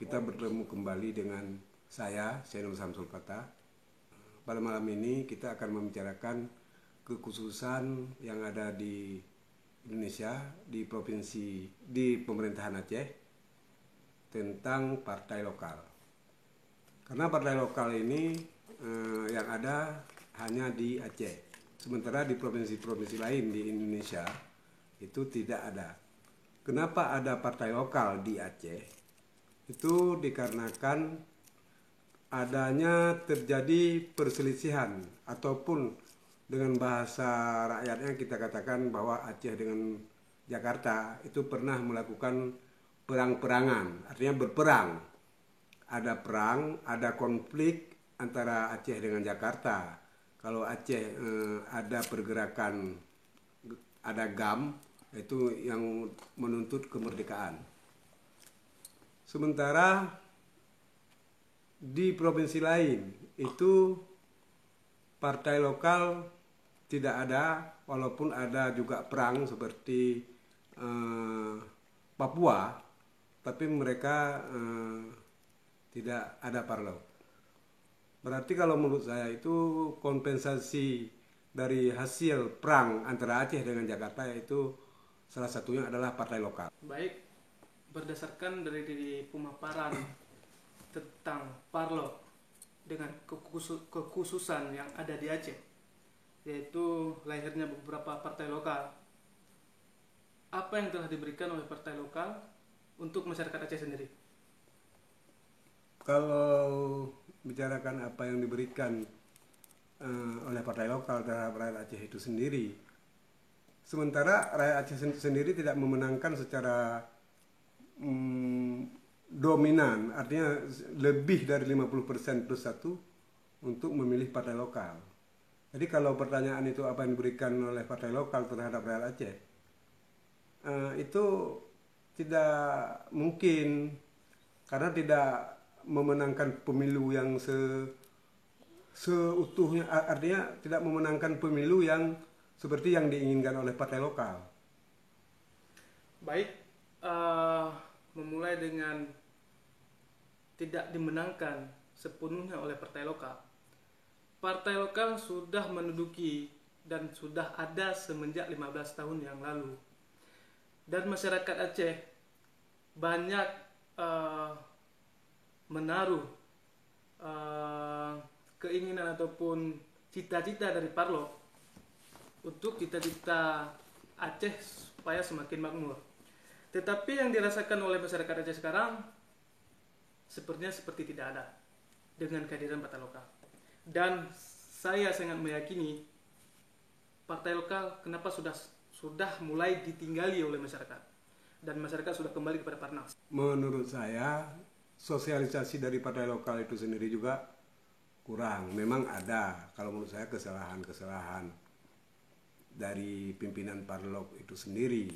kita bertemu kembali dengan saya, Senul Samsul Fatah. Pada malam ini kita akan membicarakan kekhususan yang ada di Indonesia, di pemerintahan Aceh, tentang partai lokal. Karena partai lokal ini yang ada hanya di Aceh. Sementara di provinsi-provinsi lain di Indonesia itu tidak ada. Kenapa ada partai lokal di Aceh? Itu dikarenakan adanya terjadi perselisihan ataupun dengan bahasa rakyatnya kita katakan bahwa Aceh dengan Jakarta itu pernah melakukan perang-perangan, artinya berperang. Ada perang, ada konflik antara Aceh dengan Jakarta. Kalau Aceh ada pergerakan, ada GAM, itu yang menuntut kemerdekaan. Sementara di provinsi lain itu partai lokal tidak ada, walaupun ada juga perang seperti Papua, tapi mereka tidak ada parlok. Berarti kalau menurut saya itu kompensasi dari hasil perang antara Aceh dengan Jakarta itu salah satunya adalah partai lokal. Baik, berdasarkan dari pemaparan tentang parlok dengan kekhususan yang ada di Aceh, yaitu lahirnya beberapa partai lokal. Apa yang telah diberikan oleh partai lokal untuk masyarakat Aceh sendiri? Kalau bicarakan apa yang diberikan oleh partai lokal terhadap rakyat Aceh itu sendiri, sementara rakyat Aceh sendiri tidak memenangkan secara dominan, artinya lebih dari 50% plus 1 untuk memilih partai lokal. Jadi kalau pertanyaan itu apa yang diberikan oleh partai lokal terhadap rakyat Aceh, itu tidak mungkin, karena tidak memenangkan pemilu yang seutuhnya, artinya tidak memenangkan pemilu yang seperti yang diinginkan oleh partai lokal. Baik, memulai dengan tidak dimenangkan sepenuhnya oleh partai lokal. Partai lokal sudah menduduki dan sudah ada semenjak 15 tahun yang lalu. Dan masyarakat Aceh banyak menaruh keinginan ataupun cita-cita dari parlok untuk cita-cita Aceh supaya semakin makmur. Tetapi yang dirasakan oleh masyarakat Aceh sekarang sepertinya seperti tidak ada dengan kehadiran partai lokal. Dan saya sangat meyakini partai lokal kenapa sudah mulai ditinggali oleh masyarakat, dan masyarakat sudah kembali kepada Parnas. Menurut saya sosialisasi dari partai lokal itu sendiri juga kurang. Memang ada, kalau menurut saya, kesalahan-kesalahan dari pimpinan parlok itu sendiri,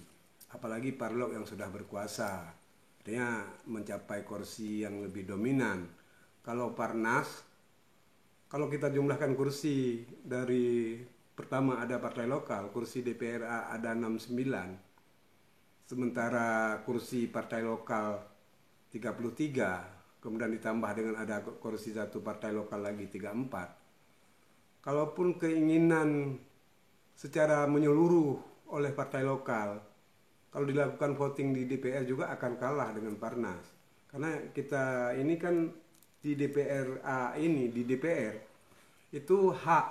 apalagi parlok yang sudah berkuasa, artinya mencapai kursi yang lebih dominan. Kalau Parnas, kalau kita jumlahkan kursi dari pertama ada partai lokal, kursi DPRA ada 69, sementara kursi partai lokal 33, kemudian ditambah dengan ada kursi satu partai lokal lagi 34. Kalaupun keinginan secara menyeluruh oleh partai lokal, kalau dilakukan voting di DPR juga akan kalah dengan Parnas. Karena kita ini kan di DPRA ini, di DPR itu hak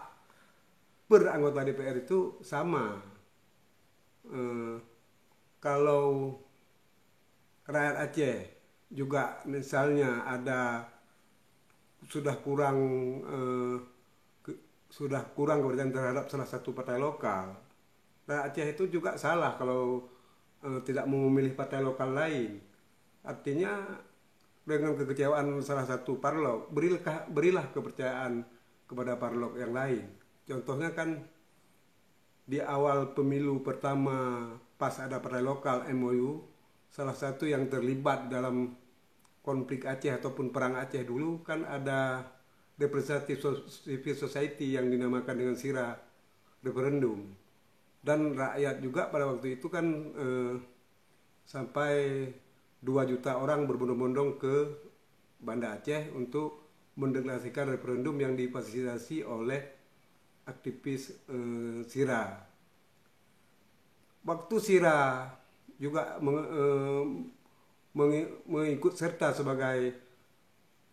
per anggota DPR itu sama. Kalau rakyat Aceh juga misalnya ada sudah kurang kepercayaan terhadap salah satu partai lokal, rakyat Aceh itu juga salah kalau tidak mau memilih partai lokal lain. Artinya dengan kekecewaan salah satu parlok, berilah kepercayaan kepada parlok yang lain. Contohnya kan di awal pemilu pertama pas ada partai lokal MOU, salah satu yang terlibat dalam konflik Aceh ataupun perang Aceh dulu kan ada representative civil society yang dinamakan dengan sira referendum. Dan rakyat juga pada waktu itu kan sampai 2 juta orang berbondong-bondong ke Banda Aceh untuk mendeklarasikan referendum yang difasilitasi oleh aktivis SIRA. Waktu SIRA juga mengikut serta sebagai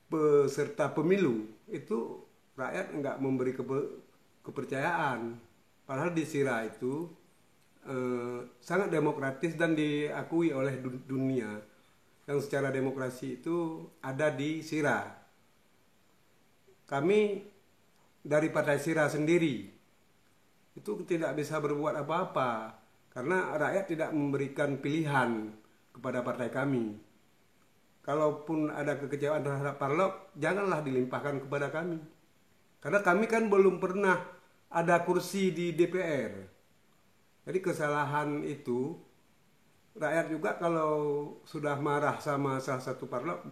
peserta pemilu, itu rakyat nggak memberi kepercayaan. Padahal di SIRA itu sangat demokratis dan diakui oleh dunia. Yang secara demokrasi itu ada di SIRA. Kami dari Partai SIRA sendiri itu tidak bisa berbuat apa-apa karena rakyat tidak memberikan pilihan kepada partai kami. Kalaupun ada kekecewaan terhadap Parlok, janganlah dilimpahkan kepada kami. Karena kami kan belum pernah ada kursi di DPR. Jadi kesalahan itu, rakyat juga kalau sudah marah sama salah satu Parlok,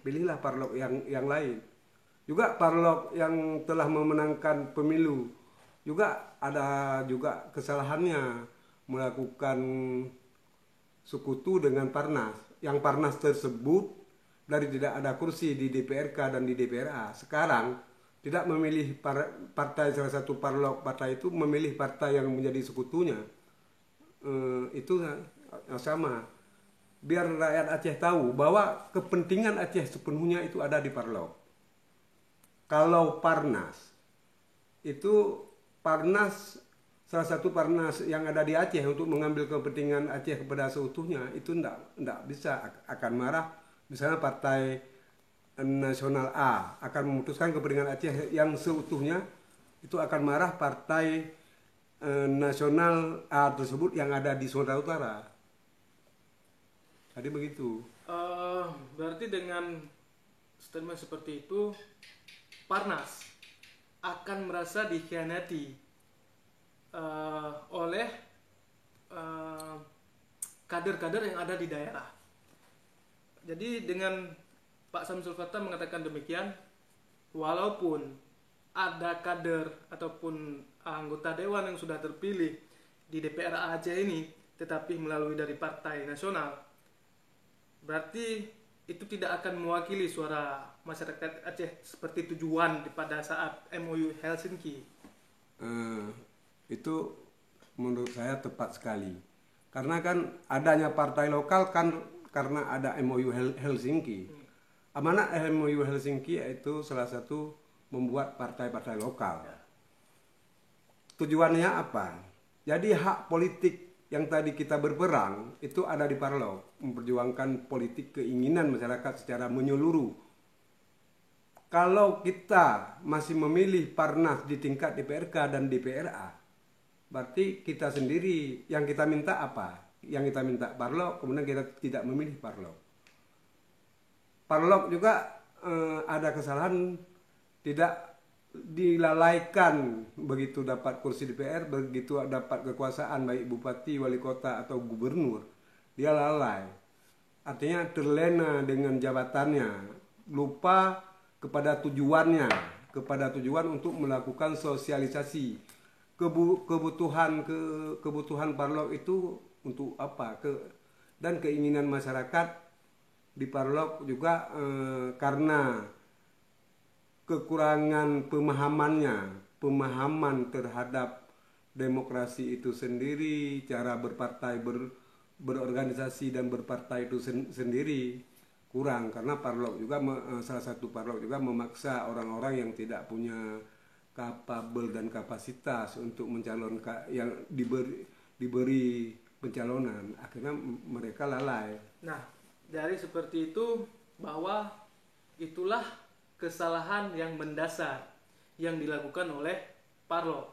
pilihlah Parlok yang lain. Juga Parlok yang telah memenangkan pemilu, juga ada juga kesalahannya melakukan sekutu dengan Parnas. Yang Parnas tersebut dari tidak ada kursi di DPRK dan di DPRA, sekarang tidak memilih partai salah satu Parlok partai itu, memilih partai yang menjadi sekutunya. Itu sama. Biar rakyat Aceh tahu bahwa kepentingan Aceh sepenuhnya itu ada di Parlok. Kalau Parnas itu salah satu Parnas yang ada di Aceh untuk mengambil kepentingan Aceh kepada seutuhnya, itu tidak bisa, akan marah. Misalnya Partai Nasional A akan memutuskan kepentingan Aceh yang seutuhnya, itu akan marah Partai Nasional A tersebut yang ada di Sumatera Utara. Jadi begitu. Berarti dengan statement seperti itu, Parnas akan merasa dikhianati oleh kader-kader yang ada di daerah. Jadi dengan Pak Samsul Fattah mengatakan demikian, walaupun ada kader ataupun anggota dewan yang sudah terpilih di DPR Aceh ini, tetapi melalui dari Partai Nasional, berarti itu tidak akan mewakili suara masyarakat Aceh seperti tujuan pada saat MOU Helsinki. Itu menurut saya tepat sekali. Karena kan adanya partai lokal kan karena ada MOU Helsinki. Amanat MOU Helsinki itu salah satu membuat partai-partai lokal. Tujuannya apa? Jadi hak politik yang tadi kita berperang itu ada di Parlok, memperjuangkan politik keinginan masyarakat secara menyeluruh. Kalau kita masih memilih Parnas di tingkat DPRK dan DPRA, berarti kita sendiri yang kita minta apa? Yang kita minta Parlok, kemudian kita tidak memilih Parlok. Parlok juga ada kesalahan, tidak dilalaikan begitu dapat kursi DPR, begitu dapat kekuasaan baik bupati, wali kota atau gubernur, dia lalai. Artinya terlena dengan jabatannya, lupa kepada tujuannya, kepada tujuan untuk melakukan sosialisasi kebutuhan Parlok itu untuk apa, dan keinginan masyarakat di Parlok juga karena kekurangan pemahaman terhadap demokrasi itu sendiri, cara berorganisasi dan berpartai itu sendiri kurang, karena Parlok juga salah satu Parlok juga memaksa orang-orang yang tidak punya kapabel dan kapasitas untuk mencalonkan, yang diberi pencalonan, akhirnya mereka lalai. Nah, dari seperti itu, bahwa itulah kesalahan yang mendasar yang dilakukan oleh Parlok,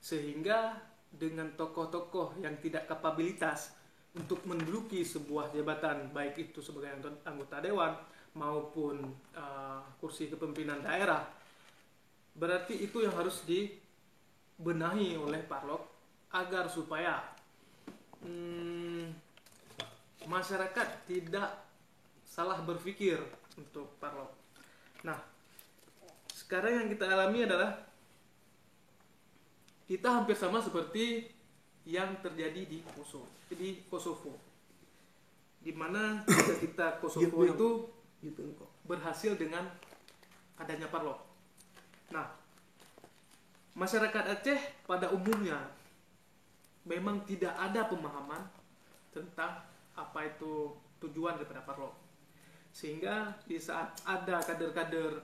sehingga dengan tokoh-tokoh yang tidak kapabilitas untuk menduduki sebuah jabatan, baik itu sebagai anggota dewan maupun kursi kepemimpinan daerah, berarti itu yang harus dibenahi oleh Parlok agar supaya masyarakat tidak salah berpikir untuk Parlok. Nah, sekarang yang kita alami adalah kita hampir sama seperti yang terjadi di Kosovo, di mana kita Kosovo itu gitu kok. berhasil dengan adanya Parlok. Nah, masyarakat Aceh pada umumnya memang tidak ada pemahaman tentang apa itu tujuan daripada Parlok. Sehingga di saat ada kader-kader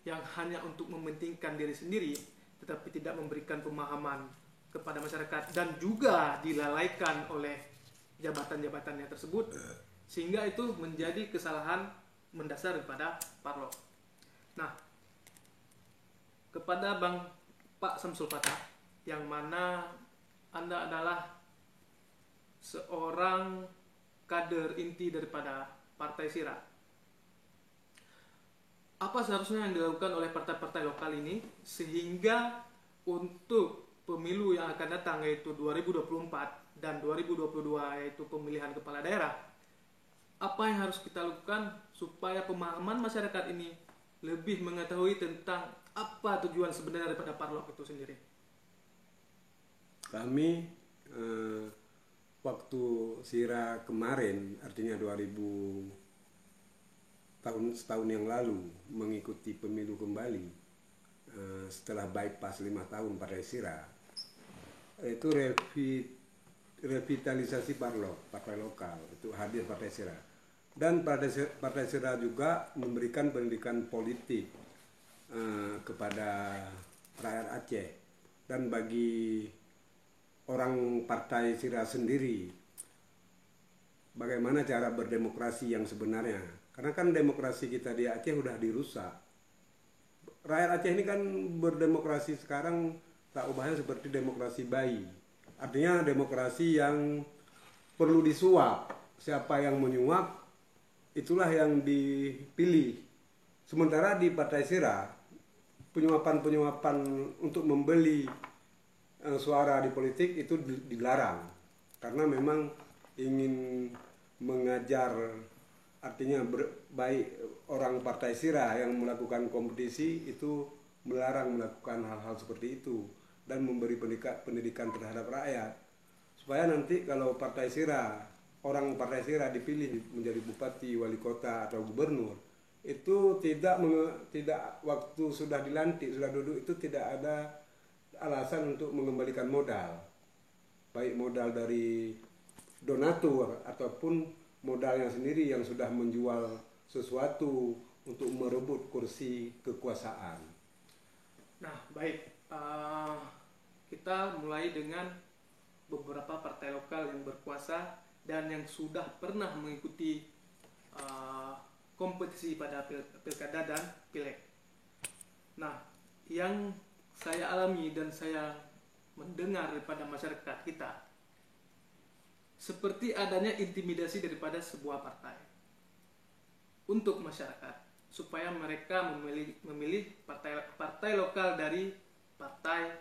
yang hanya untuk mementingkan diri sendiri tetapi tidak memberikan pemahaman kepada masyarakat dan juga dilalaikan oleh jabatan-jabatannya tersebut, sehingga itu menjadi kesalahan mendasar daripada Parlok. Nah, kepada Pak Samsul Fatah, yang mana Anda adalah seorang kader inti daripada Partai Sira, apa seharusnya yang dilakukan oleh partai-partai lokal ini sehingga untuk pemilu yang akan datang yaitu 2024 dan 2022 yaitu pemilihan kepala daerah, apa yang harus kita lakukan supaya pemahaman masyarakat ini lebih mengetahui tentang apa tujuan sebenarnya daripada Parlok itu sendiri? Kami waktu Sira kemarin, artinya 2000 setahun yang lalu mengikuti pemilu kembali setelah bypass 5 tahun Partai Sira, itu revitalisasi Parlok, partai lokal itu hadir Partai Sira, dan Partai Sira juga memberikan pendidikan politik kepada rakyat Aceh. Dan bagi orang Partai Sira sendiri, bagaimana cara berdemokrasi yang sebenarnya. Karena kan demokrasi kita di Aceh udah dirusak. Rakyat Aceh ini kan berdemokrasi sekarang tak ubahnya seperti demokrasi bayi. Artinya demokrasi yang perlu disuap. Siapa yang menyuap, itulah yang dipilih. Sementara di Partai Sira, penyuapan-penyuapan untuk membeli suara di politik itu dilarang. Karena memang ingin mengajar, artinya baik orang Partai Sira yang melakukan kompetisi itu melarang melakukan hal-hal seperti itu dan memberi pendidikan terhadap rakyat supaya nanti kalau Partai Sira, orang Partai Sira dipilih menjadi bupati, wali kota atau gubernur, itu tidak waktu sudah dilantik, sudah duduk itu tidak ada alasan untuk mengembalikan modal, baik modal dari donatur ataupun modalnya sendiri yang sudah menjual sesuatu untuk merebut kursi kekuasaan. Nah, baik. Kita mulai dengan beberapa partai lokal yang berkuasa dan yang sudah pernah mengikuti kompetisi pada pilkada dan pileg. Nah, yang saya alami dan saya mendengar daripada masyarakat kita, seperti adanya intimidasi daripada sebuah partai untuk masyarakat supaya mereka memilih partai lokal dari partai,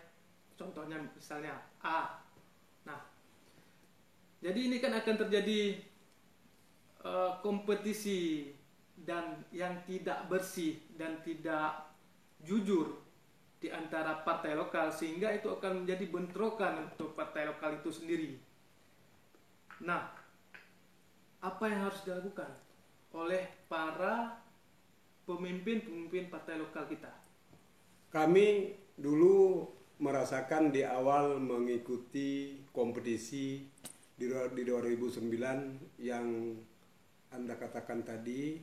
contohnya misalnya A. Nah, jadi ini kan akan terjadi kompetisi dan yang tidak bersih dan tidak jujur di antara partai lokal, sehingga itu akan menjadi bentrokan untuk partai lokal itu sendiri. Nah, apa yang harus dilakukan oleh para pemimpin partai lokal kita? Kami dulu merasakan di awal mengikuti kompetisi di 2009 yang Anda katakan tadi.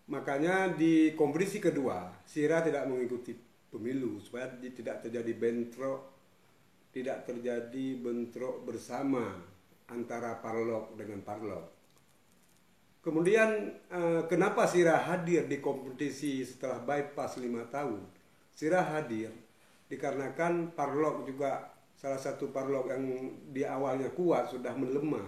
Makanya di kompetisi kedua, Sira tidak mengikuti pemilu supaya tidak terjadi bentrok bersama antara Parlok dengan Parlok. Kemudian kenapa Sira hadir di kompetisi setelah bypass 5 tahun? Sira hadir dikarenakan Parlok juga salah satu Parlok yang di awalnya kuat sudah melemah.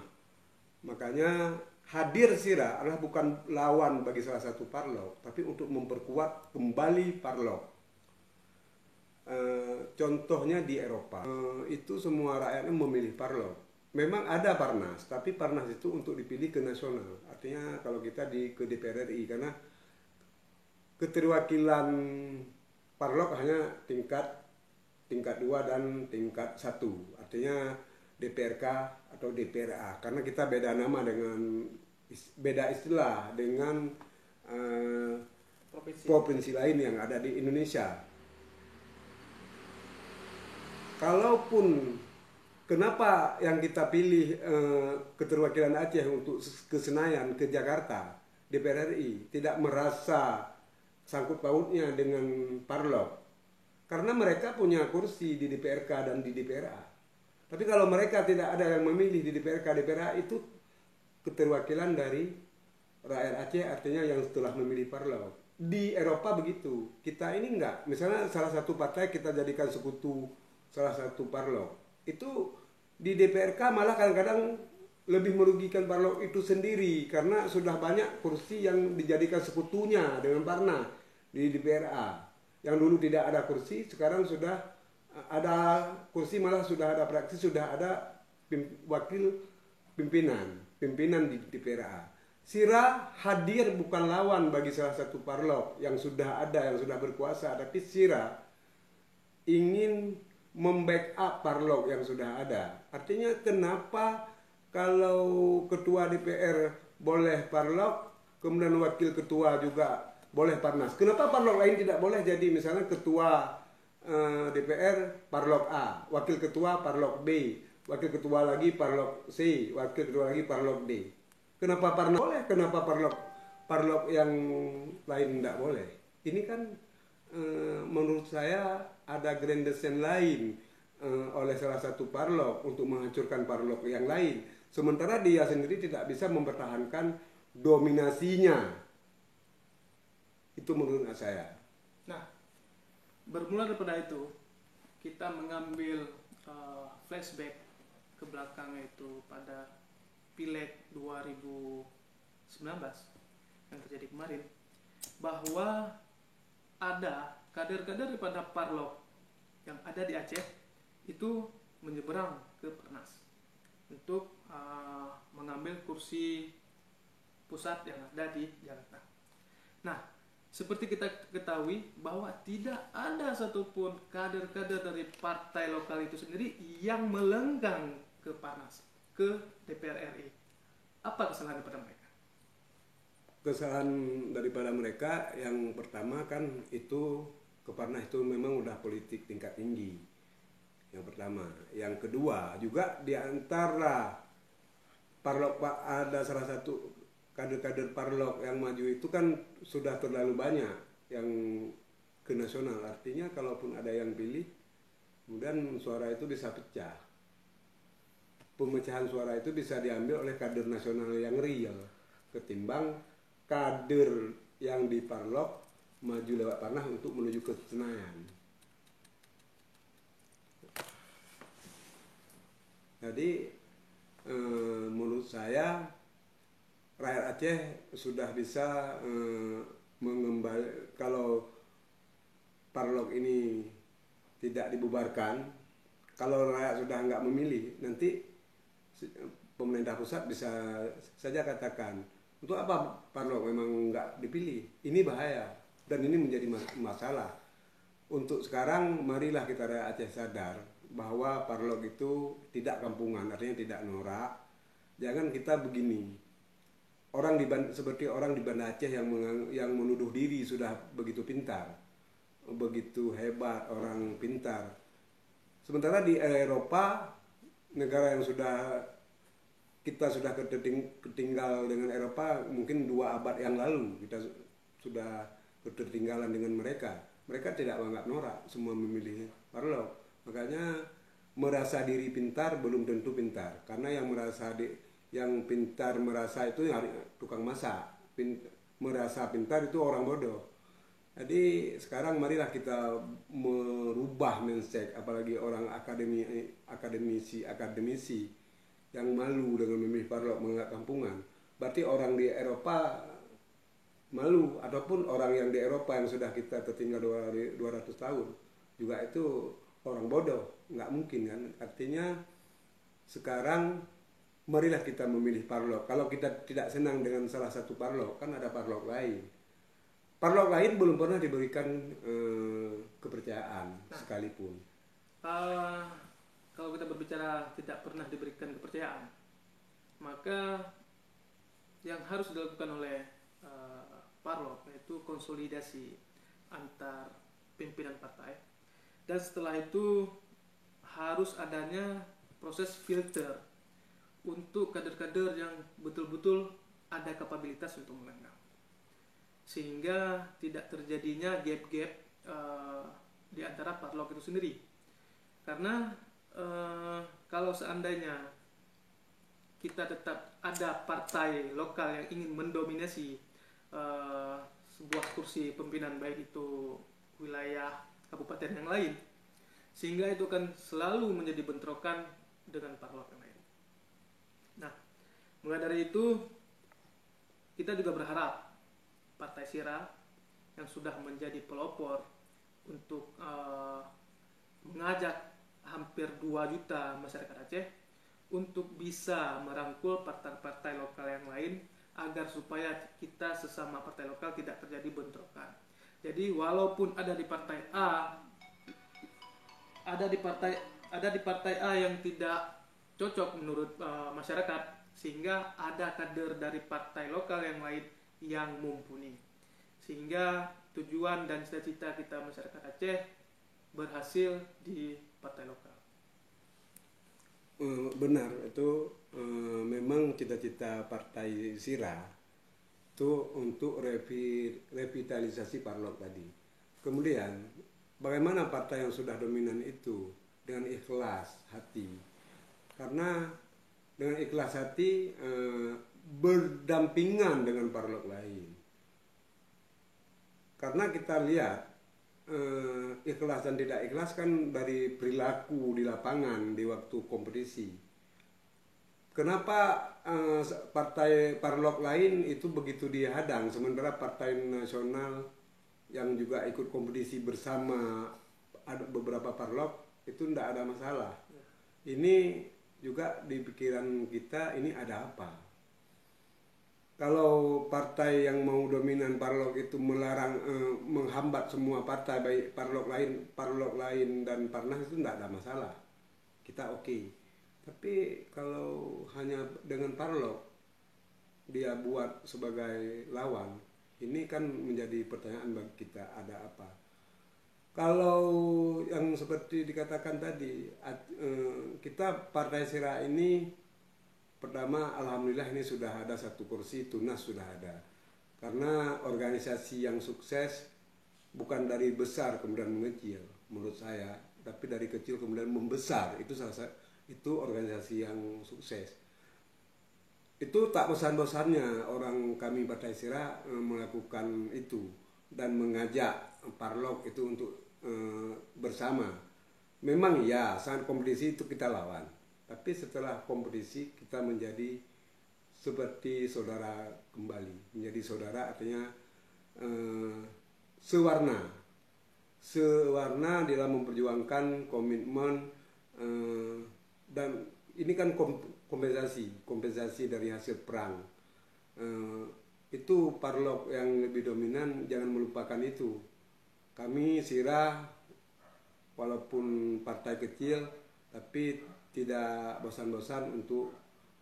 Makanya hadir Sira adalah bukan lawan bagi salah satu Parlok, tapi untuk memperkuat kembali Parlok. Contohnya di Eropa, itu semua rakyatnya memilih Parlok. Memang ada Parnas, tapi Parnas itu untuk dipilih ke nasional. Artinya kalau kita ke DPR RI, karena keterwakilan Parlok hanya tingkat 2 dan tingkat 1. Artinya DPRK atau DPRA. Karena kita beda nama beda istilah dengan eh, Provinsi. provinsi lain yang ada di Indonesia. Kalaupun kenapa yang kita pilih keterwakilan Aceh untuk ke Senayan, ke Jakarta, DPR RI tidak merasa sangkut pautnya dengan Parlok, karena mereka punya kursi di DPRK dan di DPRA. Tapi kalau mereka tidak ada yang memilih di DPRK, DPRA itu keterwakilan dari rakyat Aceh, artinya yang setelah memilih Parlok. Di Eropa begitu, kita ini enggak. Misalnya salah satu partai kita jadikan sekutu salah satu Parlok, itu di DPRK malah kadang-kadang lebih merugikan Parlok itu sendiri, karena sudah banyak kursi yang dijadikan sekutunya dengan Parna di DPRA. Yang dulu tidak ada kursi, sekarang sudah ada kursi, malah sudah ada praksi, sudah ada wakil pimpinan di DPRA. Sira hadir bukan lawan bagi salah satu Parlok yang sudah ada, yang sudah berkuasa, tapi Sira ingin membackup Parlok yang sudah ada. Artinya kenapa kalau ketua DPR boleh Parlok, kemudian wakil ketua juga boleh Parnas. Kenapa Parlok lain tidak boleh jadi misalnya ketua DPR Parlok A, wakil ketua Parlok B, wakil ketua lagi Parlok C, wakil ketua lagi Parlok D. Kenapa Parnas boleh? Kenapa Parlok yang lain tidak boleh? Ini kan menurut saya ada grand design lain oleh salah satu Parlok untuk menghancurkan Parlok yang lain. Sementara dia sendiri tidak bisa mempertahankan dominasinya. Itu menurut saya. Nah, bermula daripada itu, kita mengambil flashback ke belakang, itu pada Pileg 2019 yang terjadi kemarin, bahwa ada kader-kader daripada Parlok yang ada di Aceh itu menyeberang ke Pernas untuk mengambil kursi pusat yang ada di Jakarta. Nah, seperti kita ketahui bahwa tidak ada satupun kader-kader dari partai lokal itu sendiri yang melenggang ke Parnas, ke DPR RI. Apa kesalahan daripada mereka? Kesalahan daripada mereka yang pertama kan itu ke Parnas itu memang udah politik tingkat tinggi. Yang pertama, yang kedua juga di antara Parlok ada salah satu kader-kader Parlok yang maju itu kan sudah terlalu banyak yang ke nasional. Artinya kalaupun ada yang pilih, kemudian suara itu bisa pecah. Pemecahan suara itu bisa diambil oleh kader nasional yang real ketimbang kader yang di Parlok maju lewat Parnas untuk menuju ke Senayan. Jadi menurut saya rakyat Aceh sudah bisa mengembali, kalau Parlok ini tidak dibubarkan, kalau rakyat sudah nggak memilih, nanti pemerintah pusat bisa saja katakan, untuk apa Parlok memang nggak dipilih? Ini bahaya dan ini menjadi masalah. Untuk sekarang marilah kita rakyat Aceh sadar bahwa Parlok itu tidak kampungan, artinya tidak norak. Jangan kita begini. Seperti orang di Banda Aceh yang menuduh diri sudah begitu pintar, begitu hebat, orang pintar. Sementara di Eropa, negara yang kita sudah ketinggal dengan Eropa mungkin 2 abad yang lalu, kita sudah ketertinggalan dengan mereka. Mereka tidak menganggap norak, semua memilih Parlok. Makanya merasa diri pintar belum tentu pintar, karena yang pintar merasa itu tukang masak, merasa pintar itu orang bodoh. Jadi sekarang marilah kita merubah mindset, apalagi orang akademisi yang malu dengan memilih Parlok, menganggap kampungan. Berarti orang di Eropa malu, ataupun orang yang di Eropa yang sudah kita tertinggal 200 tahun juga itu orang bodoh, nggak mungkin kan. Artinya sekarang marilah kita memilih Parlok. Kalau kita tidak senang dengan salah satu Parlok, kan ada Parlok lain. Parlok lain belum pernah diberikan kepercayaan sekalipun. Kalau kita berbicara tidak pernah diberikan kepercayaan, maka yang harus dilakukan oleh Parlok, yaitu konsolidasi antar pimpinan partai. Dan setelah itu harus adanya proses filter untuk kader-kader yang betul-betul ada kapabilitas untuk melenggang, sehingga tidak terjadinya gap-gap di antara parlok itu sendiri. Karena kalau seandainya kita tetap ada partai lokal yang ingin mendominasi sebuah kursi pimpinan, baik itu wilayah kabupaten yang lain, sehingga itu akan selalu menjadi bentrokan dengan parlok yang lain. Nah, mulai dari itu kita juga berharap Partai Sira yang sudah menjadi pelopor untuk mengajak hampir 2 juta masyarakat Aceh untuk bisa merangkul partai-partai lokal yang lain, agar supaya kita sesama partai lokal tidak terjadi bentrokan. Jadi walaupun ada di partai A, ada di partai A yang tidak cocok menurut masyarakat, sehingga ada kader dari partai lokal yang lain yang mumpuni, sehingga tujuan dan cita-cita kita masyarakat Aceh berhasil di partai lokal. Benar, itu memang cita-cita Partai Sira itu untuk revitalisasi parlok tadi. Kemudian bagaimana partai yang sudah dominan itu dengan ikhlas hati, karena dengan ikhlas hati berdampingan dengan parlok lain. Karena kita lihat ikhlas dan tidak ikhlas kan dari perilaku di lapangan di waktu kompetisi. Kenapa partai parlok lain itu begitu dihadang, sementara partai nasional yang juga ikut kompetisi bersama ada beberapa parlok itu tidak ada masalah. Ini juga di pikiran kita, ini ada apa? Kalau partai yang mau dominan parlok itu melarang, menghambat semua partai, baik parlok lain dan Parnas, itu tidak ada masalah, kita oke. Tapi kalau hanya dengan parlok dia buat sebagai lawan, ini kan menjadi pertanyaan bagi kita, ada apa? Kalau yang seperti dikatakan tadi, kita Partai Sira ini pertama alhamdulillah ini sudah ada 1 kursi, tunas sudah ada. Karena organisasi yang sukses bukan dari besar kemudian mengecil menurut saya, tapi dari kecil kemudian membesar. Itu organisasi yang sukses. Itu tak bosan-bosannya orang kami Partai Sira melakukan itu dan mengajak parlok itu untuk bersama. Memang ya saat kompetisi itu kita lawan, tapi setelah kompetisi kita menjadi seperti saudara kembali. Menjadi saudara artinya sewarna dalam memperjuangkan komitmen, dan ini kan kompensasi dari hasil perang. Itu parlok yang lebih dominan, jangan melupakan itu. Kami Sira walaupun partai kecil tapi tidak bosan-bosan untuk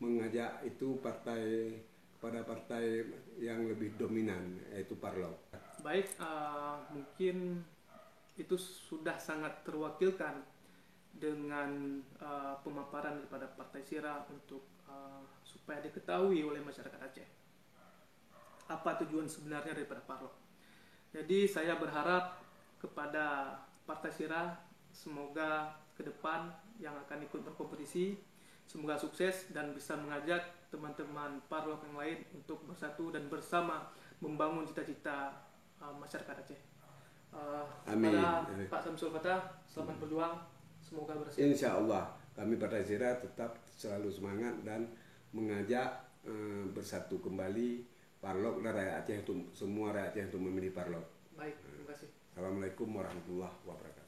mengajak itu partai kepada partai yang lebih dominan, yaitu parlok. Baik, mungkin itu sudah sangat terwakilkan dengan pemaparan daripada Partai Sira untuk supaya diketahui oleh masyarakat Aceh apa tujuan sebenarnya daripada parlok. Jadi saya berharap kepada Partai Sira, semoga ke depan yang akan ikut berkompetisi semoga sukses dan bisa mengajak teman-teman parlok yang lain untuk bersatu dan bersama membangun cita-cita masyarakat Aceh. Amin. Kepada Pak Samsul Fatah, selamat berjuang, semoga berhasil. Insya Allah kami Partai Sira tetap selalu semangat dan mengajak bersatu kembali parlok dan rakyat Aceh, semua rakyat Aceh untuk memilih parlok. Baik, terima kasih. Assalamualaikum warahmatullahi wabarakatuh.